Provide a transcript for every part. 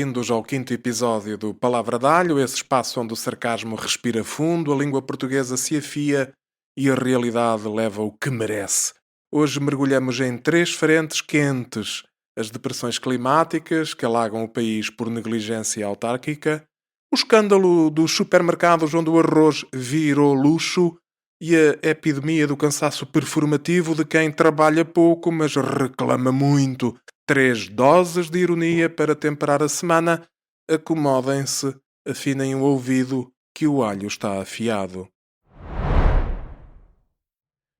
bem-vindos ao quinto episódio do Palavra de Alho, esse espaço onde o sarcasmo respira fundo, a língua portuguesa se afia e a realidade leva o que merece. Hoje mergulhamos em três frentes quentes: as depressões climáticas que alagam o país por negligência autárquica, o escândalo dos supermercados onde o arroz virou luxo e a epidemia do cansaço performativo de quem trabalha pouco, mas reclama muito. 3 doses de ironia para temperar a semana. Acomodem-se, afinem o ouvido, que o alho está afiado.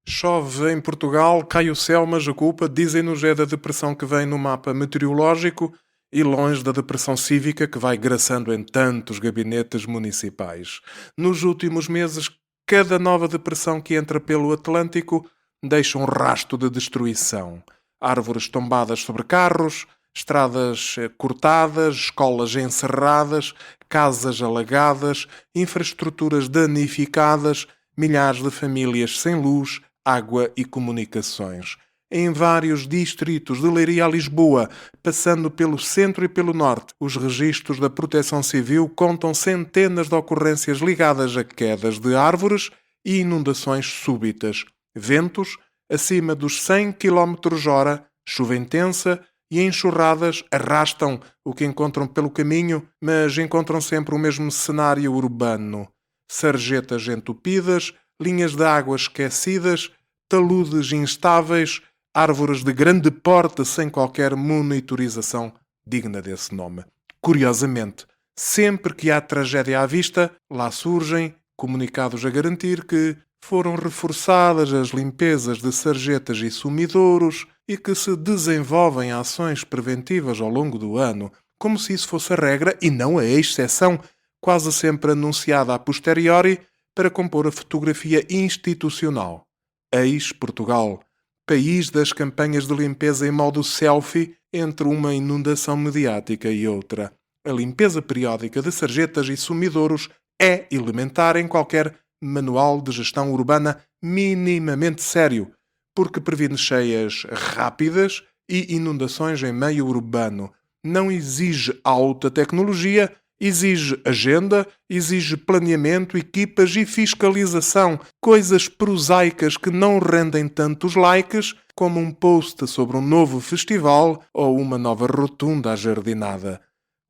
Chove em Portugal, cai o céu, mas a culpa, dizem-nos, é da depressão que vem no mapa meteorológico e longe da depressão cívica que vai graçando em tantos gabinetes municipais. Nos últimos meses, cada nova depressão que entra pelo Atlântico deixa um rasto de destruição. Árvores tombadas sobre carros, estradas cortadas, escolas encerradas, casas alagadas, infraestruturas danificadas, milhares de famílias sem luz, água e comunicações. Em vários distritos de Leiria a Lisboa, passando pelo centro e pelo norte, os registros da Proteção Civil contam centenas de ocorrências ligadas a quedas de árvores e inundações súbitas. Ventos acima dos 100 km/h, chuva intensa e enxurradas arrastam o que encontram pelo caminho, mas encontram sempre o mesmo cenário urbano. Sarjetas entupidas, linhas de água esquecidas, taludes instáveis, árvores de grande porte sem qualquer monitorização digna desse nome. Curiosamente, sempre que há tragédia à vista, lá surgem comunicados a garantir que foram reforçadas as limpezas de sarjetas e sumidouros e que se desenvolvem ações preventivas ao longo do ano, como se isso fosse a regra e não a exceção, quase sempre anunciada a posteriori para compor a fotografia institucional. Ex-Portugal, país das campanhas de limpeza em modo selfie entre uma inundação mediática e outra. A limpeza periódica de sarjetas e sumidouros é elementar em qualquer manual de gestão urbana minimamente sério, porque previne cheias rápidas e inundações em meio urbano. Não exige alta tecnologia, exige agenda, exige planeamento, equipas e fiscalização, coisas prosaicas que não rendem tantos likes como um post sobre um novo festival ou uma nova rotunda ajardinada.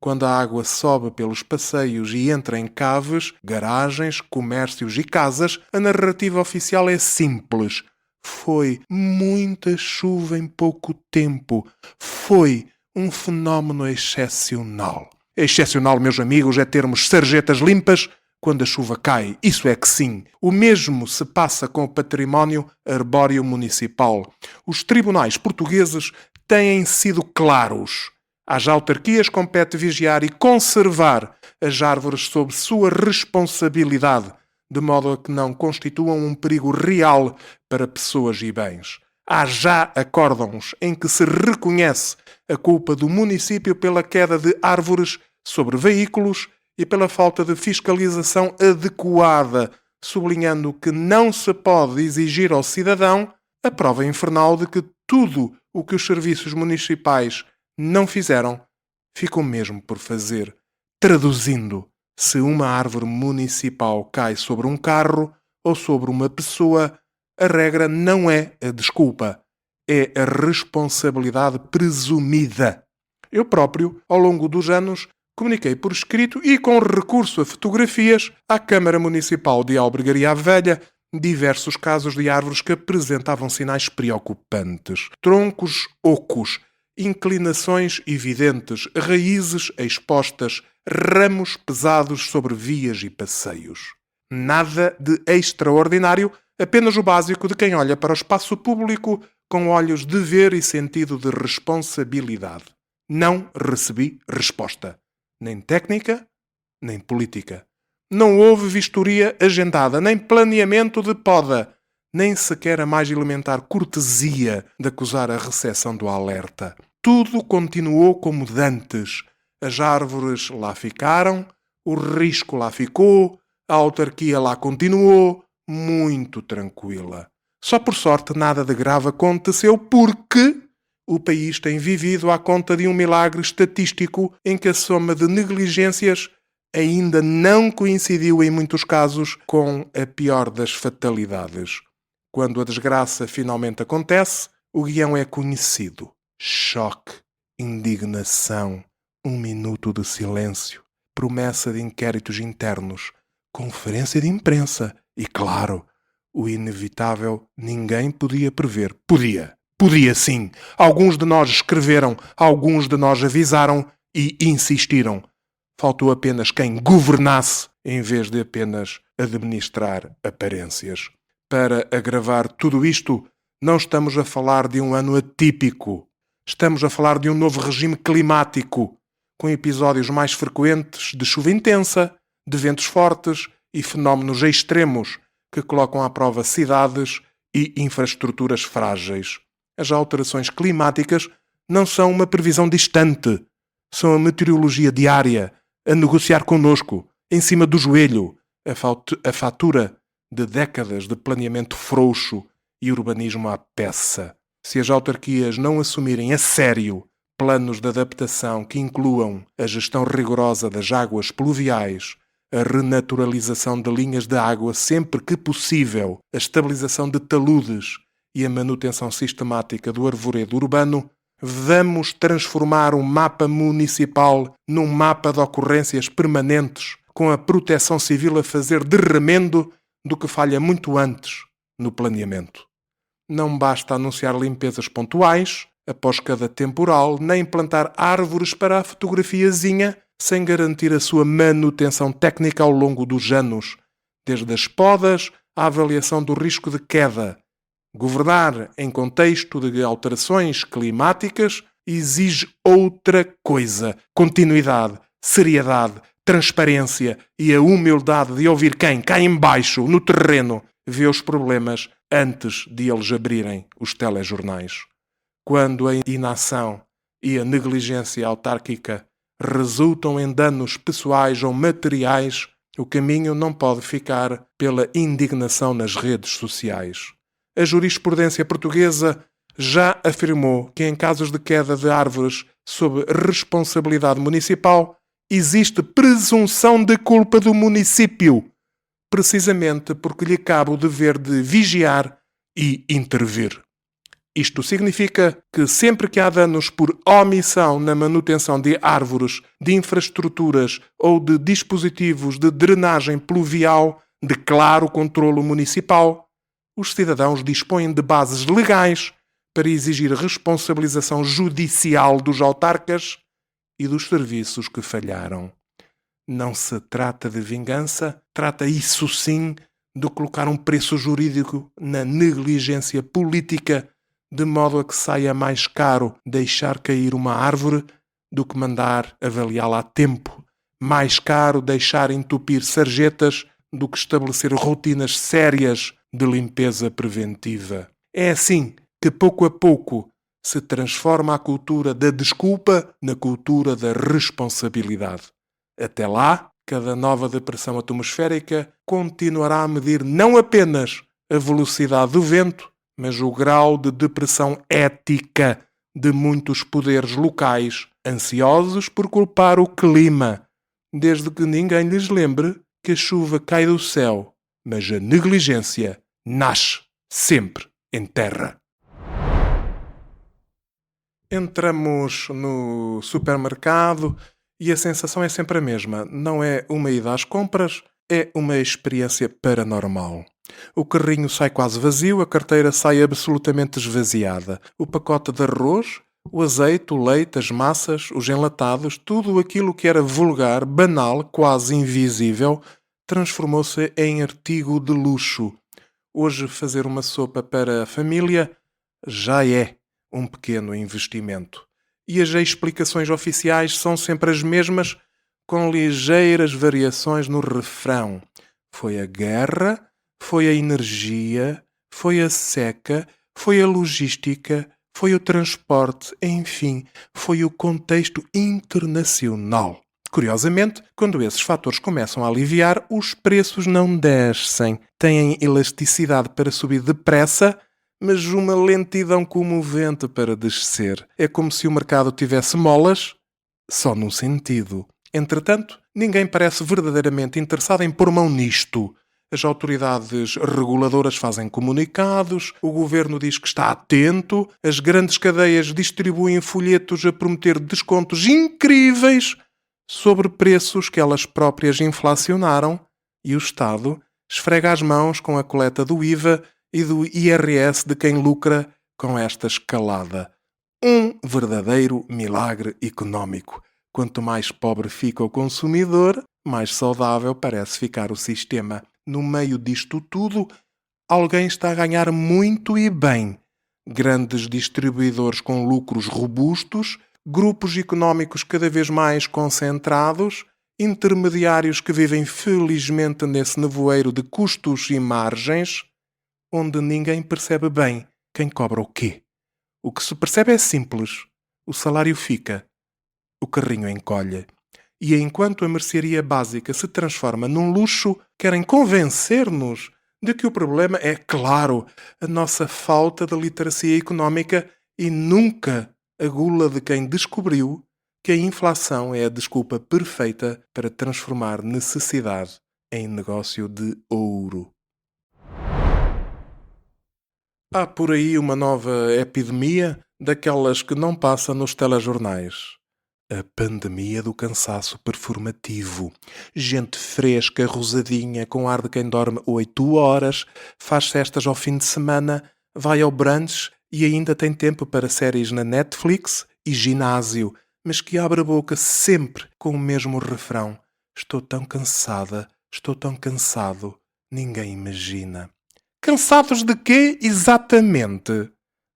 Quando a água sobe pelos passeios e entra em caves, garagens, comércios e casas, a narrativa oficial é simples. Foi muita chuva em pouco tempo. Foi um fenómeno excepcional. Excepcional, meus amigos, é termos sarjetas limpas quando a chuva cai. Isso é que sim. O mesmo se passa com o património arbóreo municipal. Os tribunais portugueses têm sido claros. Às autarquias compete vigiar e conservar as árvores sob sua responsabilidade, de modo a que não constituam um perigo real para pessoas e bens. Há já acórdãos em que se reconhece a culpa do município pela queda de árvores sobre veículos e pela falta de fiscalização adequada, sublinhando que não se pode exigir ao cidadão a prova infernal de que tudo o que os serviços municipais não fizeram, ficou mesmo por fazer. Traduzindo, se uma árvore municipal cai sobre um carro ou sobre uma pessoa, a regra não é a desculpa, é a responsabilidade presumida. Eu próprio, ao longo dos anos, comuniquei por escrito e com recurso a fotografias à Câmara Municipal de Albergaria Velha diversos casos de árvores que apresentavam sinais preocupantes. Troncos ocos, inclinações evidentes, raízes expostas, ramos pesados sobre vias e passeios. Nada de extraordinário, apenas o básico de quem olha para o espaço público com olhos de ver e sentido de responsabilidade. Não recebi resposta, nem técnica, nem política. Não houve vistoria agendada, nem planeamento de poda, nem sequer a mais elementar cortesia de acusar a recepção do alerta. Tudo continuou como dantes. As árvores lá ficaram, o risco lá ficou, a autarquia lá continuou, muito tranquila. Só por sorte nada de grave aconteceu porque, o país tem vivido à conta de um milagre estatístico em que a soma de negligências ainda não coincidiu em muitos casos com a pior das fatalidades. Quando a desgraça finalmente acontece, o guião é conhecido. Choque, indignação, 1 minuto de silêncio, promessa de inquéritos internos, conferência de imprensa e, claro, o inevitável ninguém podia prever. Podia sim. Alguns de nós escreveram, alguns de nós avisaram e insistiram. Faltou apenas quem governasse em vez de apenas administrar aparências. Para agravar tudo isto, não estamos a falar de um ano atípico. Estamos a falar de um novo regime climático, com episódios mais frequentes de chuva intensa, de ventos fortes e fenómenos extremos que colocam à prova cidades e infraestruturas frágeis. As alterações climáticas não são uma previsão distante. São a meteorologia diária a negociar connosco, em cima do joelho, a fatura de décadas de planeamento frouxo e urbanismo à peça. Se as autarquias não assumirem a sério planos de adaptação que incluam a gestão rigorosa das águas pluviais, a renaturalização de linhas de água sempre que possível, a estabilização de taludes e a manutenção sistemática do arvoredo urbano, vamos transformar um mapa municipal num mapa de ocorrências permanentes, com a proteção civil a fazer de remendo do que falha muito antes no planeamento. Não basta anunciar limpezas pontuais após cada temporal, nem plantar árvores para a fotografiazinha sem garantir a sua manutenção técnica ao longo dos anos, desde as podas à avaliação do risco de queda. Governar em contexto de alterações climáticas exige outra coisa: continuidade, seriedade, transparência e a humildade de ouvir quem, cá embaixo, no terreno, vê os problemas antes de eles abrirem os telejornais. Quando a inação e a negligência autárquica resultam em danos pessoais ou materiais, o caminho não pode ficar pela indignação nas redes sociais. A jurisprudência portuguesa já afirmou que em casos de queda de árvores sob responsabilidade municipal existe presunção de culpa do município, precisamente porque lhe cabe o dever de vigiar e intervir. Isto significa que sempre que há danos por omissão na manutenção de árvores, de infraestruturas ou de dispositivos de drenagem pluvial de claro controlo municipal, os cidadãos dispõem de bases legais para exigir responsabilização judicial dos autarcas e dos serviços que falharam. Não se trata de vingança, trata isso sim de colocar um preço jurídico na negligência política, de modo a que saia mais caro deixar cair uma árvore do que mandar avaliá-la a tempo. Mais caro deixar entupir sarjetas do que estabelecer rotinas sérias de limpeza preventiva. É assim que, pouco a pouco, se transforma a cultura da desculpa na cultura da responsabilidade. Até lá, cada nova depressão atmosférica continuará a medir não apenas a velocidade do vento, mas o grau de depressão ética de muitos poderes locais, ansiosos por culpar o clima, desde que ninguém lhes lembre que a chuva cai do céu, mas a negligência nasce sempre em terra. Entramos no supermercado e a sensação é sempre a mesma. Não é uma ida às compras, é uma experiência paranormal. O carrinho sai quase vazio, a carteira sai absolutamente esvaziada. O pacote de arroz, o azeite, o leite, as massas, os enlatados, tudo aquilo que era vulgar, banal, quase invisível, transformou-se em artigo de luxo. Hoje fazer uma sopa para a família já é um pequeno investimento. E as explicações oficiais são sempre as mesmas, com ligeiras variações no refrão. Foi a guerra, foi a energia, foi a seca, foi a logística, foi o transporte, enfim, foi o contexto internacional. Curiosamente, quando esses fatores começam a aliviar, os preços não descem. Têm elasticidade para subir depressa, mas uma lentidão comovente para descer. É como se o mercado tivesse molas, só num sentido. Entretanto, ninguém parece verdadeiramente interessado em pôr mão nisto. As autoridades reguladoras fazem comunicados, o governo diz que está atento, as grandes cadeias distribuem folhetos a prometer descontos incríveis sobre preços que elas próprias inflacionaram e o Estado esfrega as mãos com a coleta do IVA e do IRS de quem lucra com esta escalada. Um verdadeiro milagre económico. Quanto mais pobre fica o consumidor, mais saudável parece ficar o sistema. No meio disto tudo, alguém está a ganhar muito e bem. Grandes distribuidores com lucros robustos, grupos económicos cada vez mais concentrados, intermediários que vivem felizmente nesse nevoeiro de custos e margens, onde ninguém percebe bem quem cobra o quê. O que se percebe é simples. O salário fica, o carrinho encolhe. E enquanto a mercearia básica se transforma num luxo, querem convencer-nos de que o problema é, claro, a nossa falta de literacia económica e nunca a gula de quem descobriu que a inflação é a desculpa perfeita para transformar necessidade em negócio de ouro. Há por aí uma nova epidemia daquelas que não passa nos telejornais. A pandemia do cansaço performativo. Gente fresca, rosadinha, com ar de quem dorme 8 horas, faz cestas ao fim de semana, vai ao brunch e ainda tem tempo para séries na Netflix e ginásio, mas que abre a boca sempre com o mesmo refrão. Estou tão cansada, estou tão cansado, ninguém imagina. Cansados de quê, exatamente?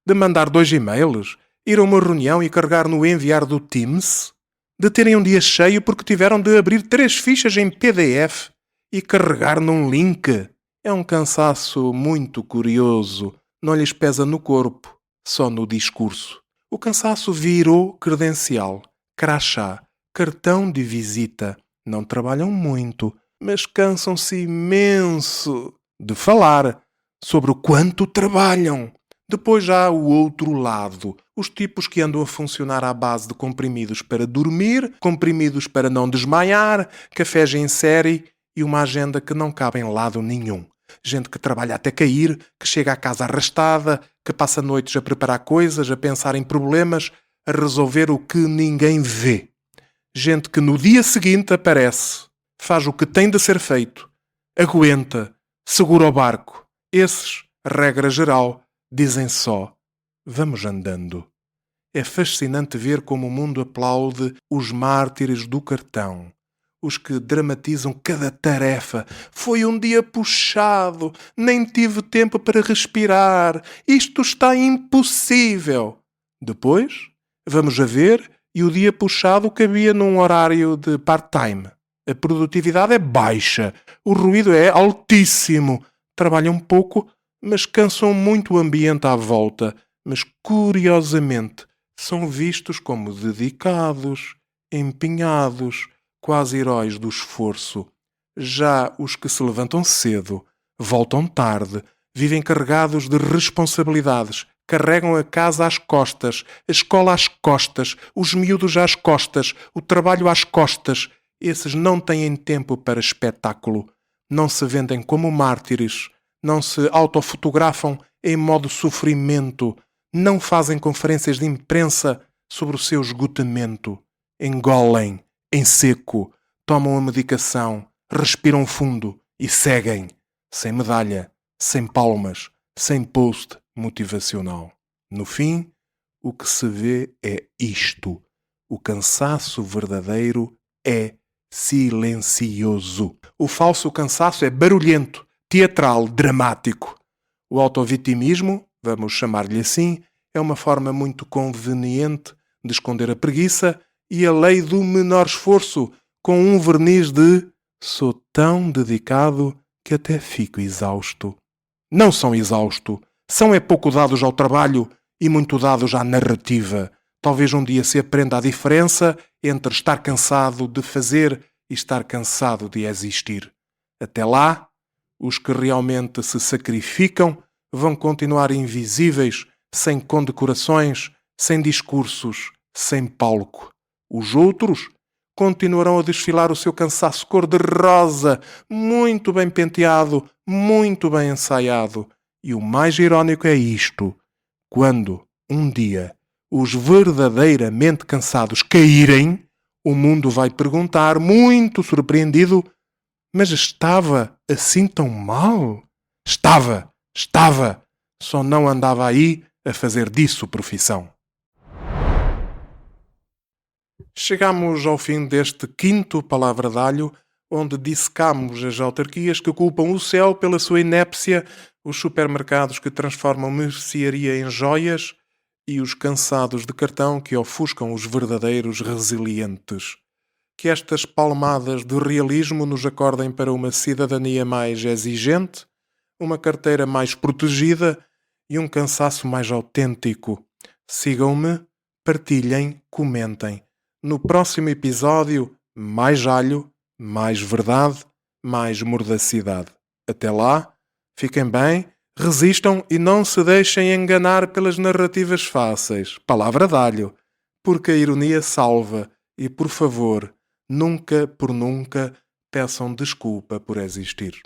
De mandar 2 e-mails? Ir a uma reunião e carregar no enviar do Teams? De terem um dia cheio porque tiveram de abrir 3 fichas em PDF e carregar num link? É um cansaço muito curioso. Não lhes pesa no corpo, só no discurso. O cansaço virou credencial, crachá, cartão de visita. Não trabalham muito, mas cansam-se imenso de falar sobre o quanto trabalham. Depois já há o outro lado. Os tipos que andam a funcionar à base de comprimidos para dormir, comprimidos para não desmaiar, cafés em série e uma agenda que não cabe em lado nenhum. Gente que trabalha até cair, que chega à casa arrastada, que passa noites a preparar coisas, a pensar em problemas, a resolver o que ninguém vê. Gente que no dia seguinte aparece, faz o que tem de ser feito, aguenta, segura o barco. Esses, regra geral, dizem só, vamos andando. É fascinante ver como o mundo aplaude os mártires do cartão. Os que dramatizam cada tarefa. Foi um dia puxado, nem tive tempo para respirar. Isto está impossível. Depois, vamos a ver, e o dia puxado cabia num horário de part-time. A produtividade é baixa, o ruído é altíssimo. Trabalham pouco, mas cansam muito o ambiente à volta. Mas, curiosamente, são vistos como dedicados, empenhados, quase heróis do esforço. Já os que se levantam cedo, voltam tarde, vivem carregados de responsabilidades, carregam a casa às costas, a escola às costas, os miúdos às costas, o trabalho às costas. Esses não têm tempo para espetáculo. Não se vendem como mártires, não se autofotografam em modo sofrimento, não fazem conferências de imprensa sobre o seu esgotamento. Engolem, em seco, tomam a medicação, respiram fundo e seguem, sem medalha, sem palmas, sem post motivacional. No fim, o que se vê é isto. O cansaço verdadeiro é silencioso. O falso cansaço é barulhento, teatral, dramático. O autovitimismo, vamos chamar-lhe assim, é uma forma muito conveniente de esconder a preguiça e a lei do menor esforço, com um verniz de sou tão dedicado que até fico exausto. Não são exausto, são é pouco dados ao trabalho e muito dados à narrativa. Talvez um dia se aprenda a diferença entre estar cansado de fazer e estar cansado de existir. Até lá, os que realmente se sacrificam vão continuar invisíveis, sem condecorações, sem discursos, sem palco. Os outros continuarão a desfilar o seu cansaço cor-de-rosa, muito bem penteado, muito bem ensaiado. E o mais irónico é isto: quando, um dia, os verdadeiramente cansados caírem, o mundo vai perguntar, muito surpreendido: mas estava assim tão mal? Estava, estava. Só não andava aí a fazer disso profissão. Chegamos ao fim deste quinto Palavra de Alho, onde dissecamos as autarquias que culpam o céu pela sua inépcia, os supermercados que transformam mercearia em joias e os cansados de cartão que ofuscam os verdadeiros resilientes. Que estas palmadas de realismo nos acordem para uma cidadania mais exigente, uma carteira mais protegida e um cansaço mais autêntico. Sigam-me, partilhem, comentem. No próximo episódio, mais alho, mais verdade, mais mordacidade. Até lá, fiquem bem, resistam e não se deixem enganar pelas narrativas fáceis. Palavra de alho, porque a ironia salva. E, por favor, nunca por nunca peçam desculpa por existir.